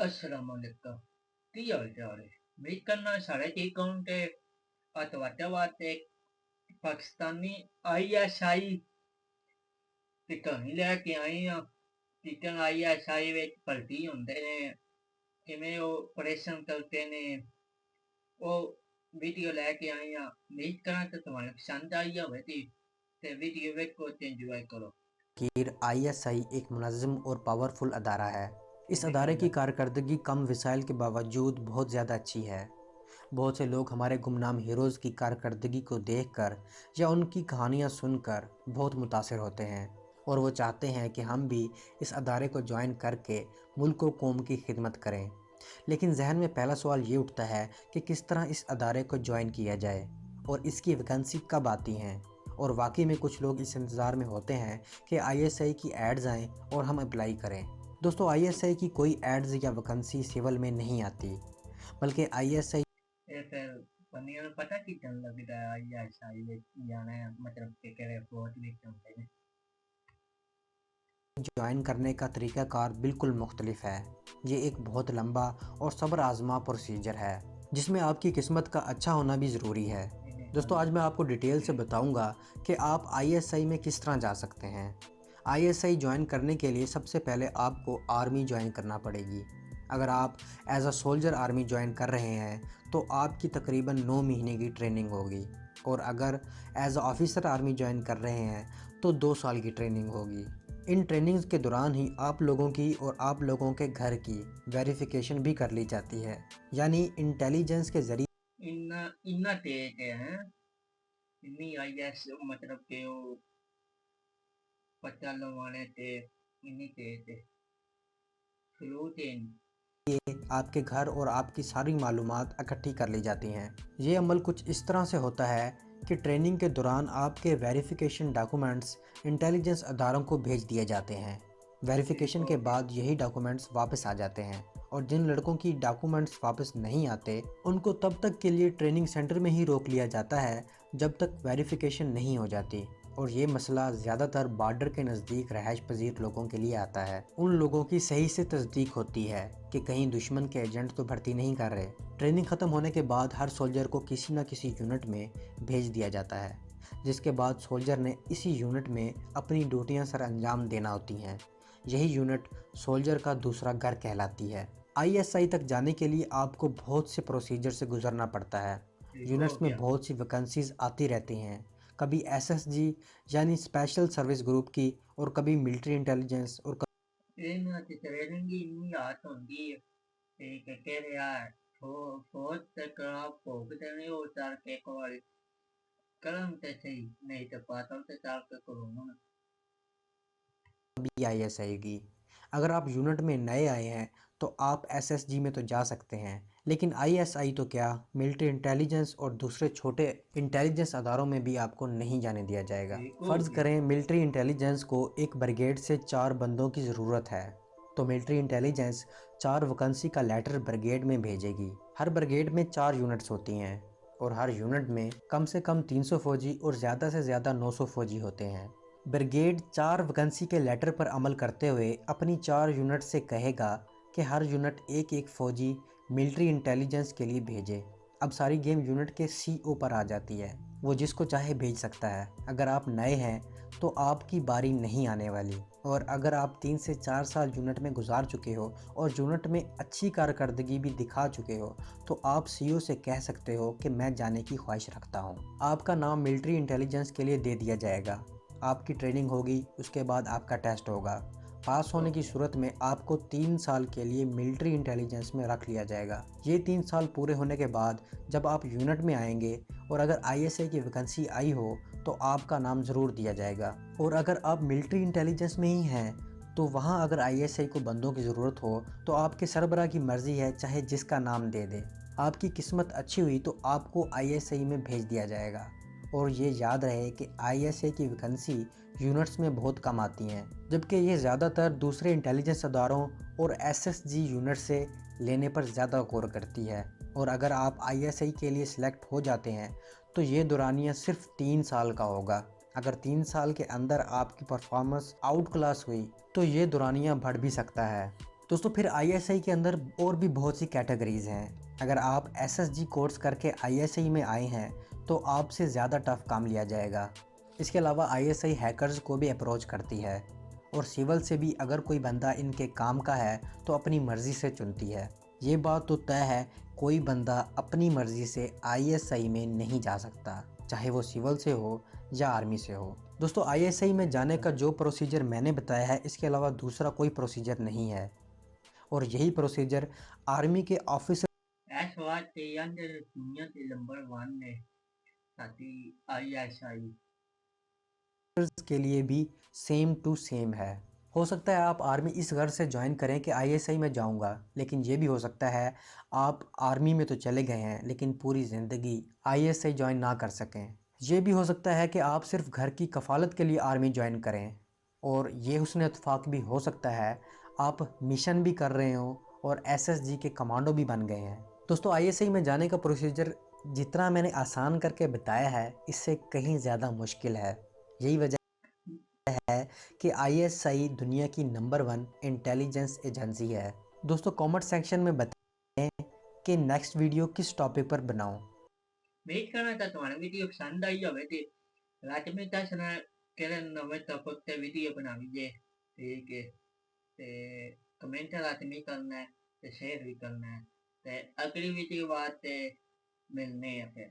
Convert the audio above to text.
Assalamualaikum. ਕੀ ਹਾਲ ਚਾਲ ਹੈ? ਉਮੀਦ ਕਰਨਾ ਸਾਰੇ ਠੀਕ ਹੋਣਗੇ। ਤੁਹਾਡੇ ਵਾਸਤੇ ਪਾਕਿਸਤਾਨੀ ISI ਦੀ ਕਹਾਣੀ ਲੈ ਕੇ ਆਏ ਹਾਂ। ਕਿਚਨ ISI ਵਿੱਚ ਭਰਤੀ ਹੁੰਦੇ ਨੇ, ਕਿਵੇਂ ਉਹ ਆਪਰੇਸ਼ਨ ਕਰਦੇ ਨੇ, ਉਹ ਵੀਡੀਓ ਲੈ ਕੇ ਆਏ ਹਾਂ। ਉਮੀਦ ਕਰਾਂ ਕਿ ਤੁਹਾਨੂੰ ਪਸੰਦ आई होगी तो वीडियो को एंजॉय करो। कीर ISI एक मुनज़्ज़म और पावरफुल अदारा है। इस अदारे की निकल कारकर्दगी कम वसाइल के बावजूद बहुत ज़्यादा अच्छी है। बहुत से लोग हमारे गुमनाम हीरोज़ की कारकर्दगी को देखकर या उनकी कहानियाँ सुनकर बहुत मुतासिर होते हैं और वो चाहते हैं कि हम भी इस अदारे को ज्वाइन करके मुल्क व कौम की खिदमत करें। लेकिन जहन में पहला सवाल ये उठता है कि किस तरह इस अदारे को ज्वाइन किया जाए और इसकी वैकेंसी कब आती हैं। और वाकई में कुछ लोग इस इंतज़ार में होते हैं कि ISI की एड्स आएँ और हम अप्लाई करें। दोस्तों, ISI की कोई एड्स या वैकेंसी सिविल में नहीं आती, बल्कि ISI ये फिर बंदियां ਨੂੰ ਪਤਾ ਕਿੱਦਾਂ ਲੱਗਦਾ ਹੈ ISI ਵਿੱਚ ਜਾਣਾ ਹੈ, मतलब कि ਕਿਹੜੇ ਫੌਜ ਵਿੱਚ ਹੁੰਦੇ ਨੇ। ज्वाइन करने का तरीक़ाकार बिल्कुल मुख्तलिफ है। ये एक बहुत लंबा और सब्र आज़मा प्रोसीजर है जिसमें आपकी किस्मत का अच्छा होना भी ज़रूरी है। दोस्तों, आज मैं आपको डिटेल से बताऊंगा कि आप ISI में किस तरह जा सकते हैं। ISI ज्वाइन करने के लिए सबसे पहले आपको आर्मी ज्वाइन करना पड़ेगी। अगर आप as a soldier army join कर रहे हैं तो आपकी तकरीबन 9 महीने की ट्रेनिंग होगी, और अगर as a officer army join कर रहे हैं तो 2 साल की ट्रेनिंग होगी। इन ट्रेनिंग्स के दौरान ही आप लोगों की और आप लोगों के घर की वेरिफिकेशन भी कर ली जाती है, यानी इंटेलिजेंस के ज़रिए इन्ना इन्ना तेज है, इन्नी IS मतलब कि वो पता लगवाने थे, इन्नी तेज है, स्लो तेज। आपके घर और आपकी सारी मालूमात इकट्ठी कर ली जाती हैं। ये अमल कुछ इस तरह से होता है कि ट्रेनिंग के दौरान आपके वेरिफिकेशन डॉक्यूमेंट्स इंटेलिजेंस अदारों को भेज दिए जाते हैं। वेरिफिकेशन के बाद यही डॉक्यूमेंट्स वापस आ जाते हैं, और जिन लड़कों की डॉक्यूमेंट्स वापस नहीं आते उनको तब तक के लिए ट्रेनिंग सेंटर में ही रोक लिया जाता है जब तक वेरिफिकेशन नहीं हो जाती। और ये मसला ज़्यादातर बॉर्डर के नज़दीक रहायश पजीर लोगों के लिए आता है। उन लोगों की सही से तस्दीक होती है कि कहीं दुश्मन के एजेंट तो भर्ती नहीं कर रहे। ट्रेनिंग ख़त्म होने के बाद हर सोल्जर को किसी न किसी यूनिट में भेज दिया जाता है, जिसके बाद सोल्जर ने इसी यूनिट में अपनी ड्यूटियाँ सर अंजाम देना होती हैं। यही यूनिट सोल्जर का दूसरा घर कहलाती है। ISI तक जाने के लिए आपको बहुत से प्रोसीजर से गुजरना पड़ता है। यूनिट्स में बहुत सी वैकेंसीज आती रहती हैं, कभी SSG यानी स्पेशल सर्विस ग्रुप की, और कभी मिलिट्री इंटेलिजेंस, और ਇਹਨਾਂ ਦੀ ਟ੍ਰੇਨਿੰਗ ਹੀ ਇੰਨੀ ਹੱਥ ਹੁੰਦੀ ਹੈ ਤੇ ਕਹਿ ਰਿਹਾ ਫੌਜ ਤੇ ਕਰਾ ਭੋਗਦੇ ਨੇ ਉਹ ਚਾਰ ਕੇ ਇੱਕ ਵਾਰੀ ਕਰਨ ਤੇ ਸਹੀ ਨਹੀਂ ਤੇ ਪਾਤਲ ਤੇ ਚਾਰ के करो ना। कभी IS आएगी। अगर आप यूनिट में नए आए हैं तो आप SSG में तो जा सकते हैं, लेकिन ISI तो क्या, मिलिट्री इंटेलिजेंस और दूसरे छोटे इंटेलिजेंस अदारों में भी आपको नहीं जाने दिया जाएगा। फ़र्ज़ करें मिलिट्री इंटेलिजेंस को एक ब्रिगेड से 4 बंदों की ज़रूरत है, तो मिलिट्री इंटेलिजेंस 4 वैकेंसी का लेटर ब्रिगेड में भेजेगी। हर ब्रिगेड में 4 यूनिट्स होती हैं, और हर यूनिट में कम से कम 300 फ़ौजी और ज़्यादा से ज़्यादा 900 फ़ौजी होते हैं। ब्रिगेड 4 वैकेंसी के लेटर पर अमल करते हुए अपनी 4 यूनिट से कहेगा कि हर यूनिट एक एक फ़ौजी मिलिट्री इंटेलिजेंस के लिए भेजे। अब सारी गेम यूनिट के CO पर आ जाती है, वो जिसको चाहे भेज सकता है। अगर आप नए हैं तो आपकी बारी नहीं आने वाली, और अगर आप 3 से 4 साल यूनिट में गुजार चुके हो और यूनिट में अच्छी कारकर्दगी भी दिखा चुके हो तो आप CO से कह सकते हो कि मैं जाने की ख्वाहिश रखता हूँ। आपका नाम मिलिट्री इंटेलिजेंस के लिए दे दिया जाएगा। आपकी ट्रेनिंग होगी, उसके बाद आपका टेस्ट होगा। पास होने की सूरत में आपको 3 साल के लिए मिलिट्री इंटेलिजेंस में रख लिया जाएगा। ये 3 साल पूरे होने के बाद जब आप यूनिट में आएंगे और अगर ISI की वैकेंसी आई हो तो आपका नाम ज़रूर दिया जाएगा। और अगर आप मिलिट्री इंटेलिजेंस में ही हैं तो वहाँ अगर ISI को बंदों की ज़रूरत हो तो आपके सरबराह की मर्ज़ी है, चाहे जिसका नाम दे दे। आपकी किस्मत अच्छी हुई तो आपको ISI में भेज दिया जाएगा। और ये याद रहे कि ISI की वैकेंसी यूनिट्स में बहुत कम आती हैं, जबकि ये ज़्यादातर दूसरे इंटेलिजेंस अदारों और SSG यूनिट से लेने पर ज़्यादा गौर करती है। और अगर आप ISI के लिए सिलेक्ट हो जाते हैं तो ये दौरानिया सिर्फ 3 साल का होगा। अगर 3 साल के अंदर आपकी परफॉर्मेंस आउट क्लास हुई तो ये दौरानिया बढ़ भी सकता है। दोस्तों फिर आईएसआई के अंदर और भी बहुत सी कैटेगरीज़ हैं। अगर आप एसएसजी कोर्स करके आईएसआई में आए हैं तो आपसे ज़्यादा टफ काम लिया जाएगा। इसके अलावा आईएसआई हैकर्स को भी अप्रोच करती है और सिविल से भी अगर कोई बंदा इनके काम का है तो अपनी मर्ज़ी से चुनती है। ये बात तो तय है, कोई बंदा अपनी मर्ज़ी से आईएसआई में नहीं जा सकता, चाहे वो सिविल से हो या आर्मी से हो। दोस्तों आईएसआई में जाने का जो प्रोसीजर मैंने बताया है, इसके अलावा दूसरा कोई प्रोसीजर नहीं है और यही प्रोसीजर आर्मी के ऑफिसर ਇਸ ਵਾਸਤੇ ਅੰਦਰ ਦੁਨੀਆ ਤੇ ਨੰਬਰ 1 ਨੇ ਸਾਡੀ ISI। के लिए भी सेम टू सेम है। हो सकता है आप आर्मी इस घर से ज्वाइन करें कि आईएसआई में जाऊंगा, लेकिन ये भी हो सकता है आप आर्मी में तो चले गए हैं लेकिन पूरी ज़िंदगी आईएसआई ज्वाइन ना कर सकें। ये भी हो सकता है कि आप सिर्फ घर की कफ़ालत के लिए आर्मी ज्वाइन करें और ये हुस्न इत्तेफाक भी हो सकता है आप मिशन भी कर रहे हो और एसएसजी के कमांडो भी बन गए हैं। दोस्तों आईएसआई में जाने का प्रोसीजर जितना मैंने आसान करके बताया है, इससे कहीं ज़्यादा मुश्किल है। यही वजह है कि आईएसआई दुनिया की नंबर 1 इंटेलिजेंस एजेंसी है। दोस्तों कमेंट सेक्शन में बताएं कि नेक्स्ट वीडियो किस टॉपिक पर बनाऊं। ਉਮੀਦ ਕਰਨਾ ਤਾਂ ਤੁਹਾਨੂੰ ਵੀਡੀਓ ਪਸੰਦ ਆਈ ਹੋਵੇ ਤੇ ਲਾਜ਼ਮੀ ਦੱਸਣਾ ਕਿਹੜੇ ਨਵੇਂ ਟੌਪਿਕ ਤੇ ਵੀਡੀਓ ਬਣਾਵੀ ਜੇ। ਠੀਕ ਹੈ ਤੇ ਕਮੈਂਟ ਲਾਜ਼ਮੀ ਕਰਨਾ ਹੈ ਤੇ ਸ਼ੇਅਰ ਵੀ ਕਰਨਾ ਹੈ ਤੇ ਅਗਲੀ ਵੀਡੀਓ ਬਾਅਦ ਤੇ ਮਿਲਨੇ ਆ ਫਿਰ।